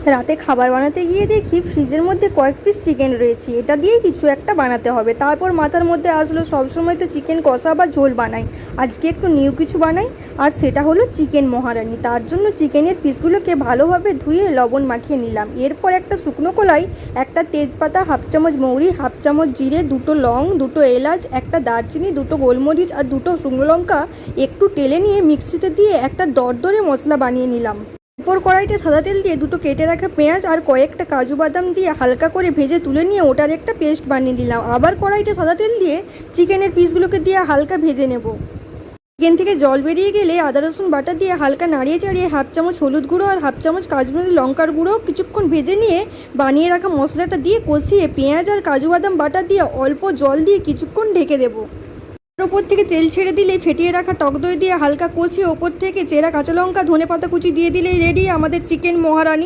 রাতে খাবার বানাতে গিয়ে দেখি ফ্রিজের মধ্যে কয়েক পিস চিকেন রয়েছে, এটা দিয়ে কিছু একটা বানাতে হবে। তারপর মাথার মধ্যে আসলো সবসময় তো চিকেন কষা বা ঝোল বানাই, আজকে একটু নিউ কিছু বানাই, আর সেটা হলো চিকেন মহারানি। তার জন্য চিকেনের পিসগুলোকে ভালোভাবে ধুয়ে লবণ মাখিয়ে নিলাম। এরপর একটা শুকনো কলাই, একটা তেজপাতা, হাফ চামচ মৌরি, হাফ চামচ জিরে, দুটো লং, দুটো এলাচ, একটা দারচিনি, দুটো গোলমরিচ আর দুটো শুকনো লঙ্কা একটু টেলে নিয়ে মিক্সিতে দিয়ে একটা দরদরে মশলা বানিয়ে নিলাম। উপর কড়াইতে সাদা তেল দিয়ে দুটো কেটে রাখা পেঁয়াজ আর কয়েকটা কাজু বাদাম দিয়ে হালকা করে ভেজে তুলে নিয়ে ওটার একটা পেস্ট বানিয়ে নিলাম। আবার কড়াইতে সাদা তেল দিয়ে চিকেনের পিসগুলোকে দিয়ে হালকা ভেজে নেব। চিকেন থেকে জল বেরিয়ে গেলে আদা রসুন বাটা দিয়ে হালকা নাড়িয়ে চাড়িয়ে হাফ চামচ হলুদ গুঁড়ো আর হাফ চামচ কাশ্মীরি লঙ্কার গুঁড়ো কিছুক্ষণ ভেজে নিয়ে বানিয়ে রাখা মশলাটা দিয়ে কষিয়ে পেঁয়াজ আর কাজু বাদাম বাটা দিয়ে অল্প জল দিয়ে কিছুক্ষণ ঢেকে দেবো। ওপর থেকে তেল ছেড়ে দিলেই ফেটিয়ে রাখা টক দই দিয়ে হালকা কষিয়ে ওপর থেকে চেরা কাঁচা লঙ্কা ধনেপাতা কুচি দিয়ে দিলেই রেডি আমাদের চিকেন মহারানি।